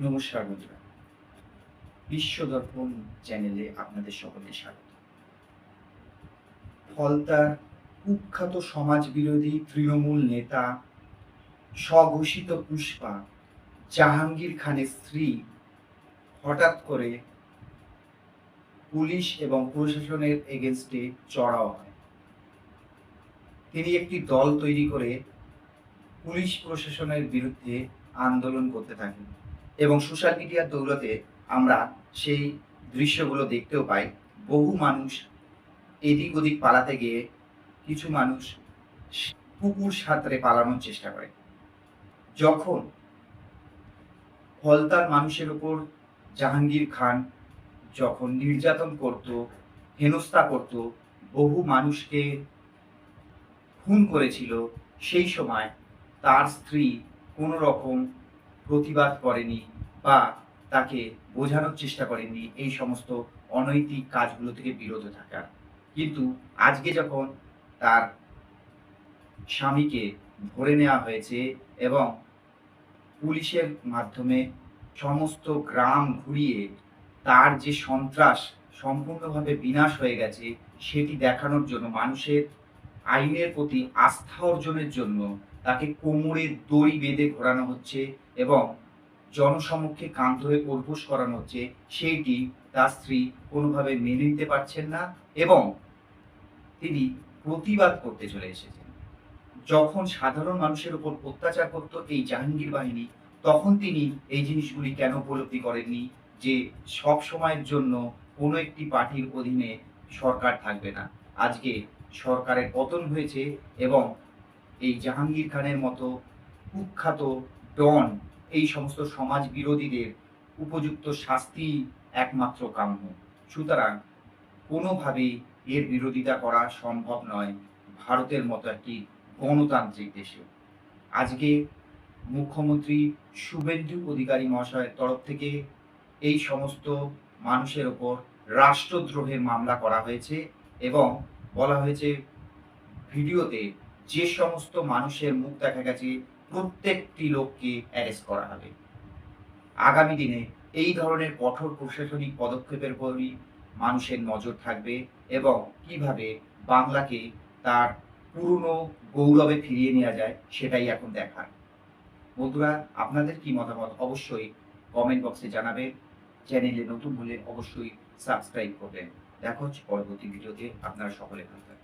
নমস্কার বন্ধুরা, বিশ্ব দর্পণ চ্যানেলে আপনাদের সকলকে স্বাগত। ফলতার কুখ্যাত সমাজবিরোধী তৃণমূল নেতা স্বঘোষিত পুষ্পা জাহাঙ্গীর খানের স্ত্রী হঠাৎ করে পুলিশ এবং প্রশাসনের এগেনস্টে চড়াও হয়। তিনি একটি দল তৈরি করে পুলিশ প্রশাসনের বিরুদ্ধে আন্দোলন করতে থাকেন এবং সোশ্যাল মিডিয়ার দৌলতে আমরা সেই দৃশ্যগুলো দেখতেও পাই। বহু মানুষ এদিক ওদিক পালাতে গিয়ে কিছু মানুষ কুকুর সাঁতরে পালানোর চেষ্টা করে। যখন ফলতার মানুষের ওপর জাহাঙ্গীর খান যখন নির্যাতন করত, হেনস্থা করত, বহু মানুষকে খুন করেছিল, সেই সময় তার স্ত্রী কোনো রকম প্রতিবাদ করেনি বা তাকে বোঝানোর চেষ্টা করেনি এই সমস্ত অনৈতিক কাজগুলো থেকে বিরত থাকার। কিন্তু আজকে যখন তার স্বামীকে ধরে নেওয়া হয়েছে এবং পুলিশের মাধ্যমে সমস্ত গ্রাম ঘুরিয়ে তার যে সন্ত্রাস সম্পূর্ণভাবে বিনাশ হয়ে গেছে সেটি দেখানোর জন্য, মানুষের আইনের প্রতি আস্থা অর্জনের জন্য তাকে কোমরে দড়ি বেঁধে ঘোরানো হচ্ছে এবং জনসমক্ষে কান ধরে উপোস করানো হচ্ছে, সেইটি তার স্ত্রী কোনোভাবে মেনে নিতে পারছেন না এবং তিনি প্রতিবাদ করতে চলে এসেছেন। যখন সাধারণ মানুষের উপর অত্যাচার করত এই জাহাঙ্গীর বাহিনী, তখন তিনি এই জিনিসগুলি কেন উপলব্ধি করেননি যে সব সময়ের জন্য কোনো একটি পার্টির অধীনে সরকার থাকবে না। আজকে সরকারের পতন হয়েছে এবং এই জাহাঙ্গীর খানের মতো কুখ্যাত ডন, এই সমস্ত সমাজ বিরোধীদের উপযুক্ত শাস্তি একমাত্র কাম্য। সুতরাং কোনোভাবেই এর বিরোধিতা করা সম্ভব নয় ভারতের মতো একটি গণতান্ত্রিক দেশে। আজকে মুখ্যমন্ত্রী শুভেন্দু অধিকারী মহাশয়ের তরফ থেকে এই সমস্ত মানুষের ওপর রাষ্ট্রদ্রোহের মামলা করা হয়েছে এবং বলা হয়েছে ভিডিওতে যে সমস্ত মানুষের মুখ দেখা গেছে প্রত্যেকটি লোককে অ্যারেস্ট করা হবে। আগামী দিনে এই ধরনের কঠোর প্রশাসনিক পদক্ষেপের উপরই মানুষের নজর থাকবে এবং কিভাবে বাংলাকে তার পুরনো গৌরবে ফিরিয়ে নেওয়া যায় সেটাই এখন দেখার। বন্ধুরা, আপনাদের কি মতামত অবশ্যই কমেন্ট বক্সে জানাবেন। চ্যানেলে নতুন হলে অবশ্যই সাবস্ক্রাইব করবেন। দেখা হচ্ছে পরবর্তী ভিডিওতে। আপনারা সকলে ভালো থাকবেন।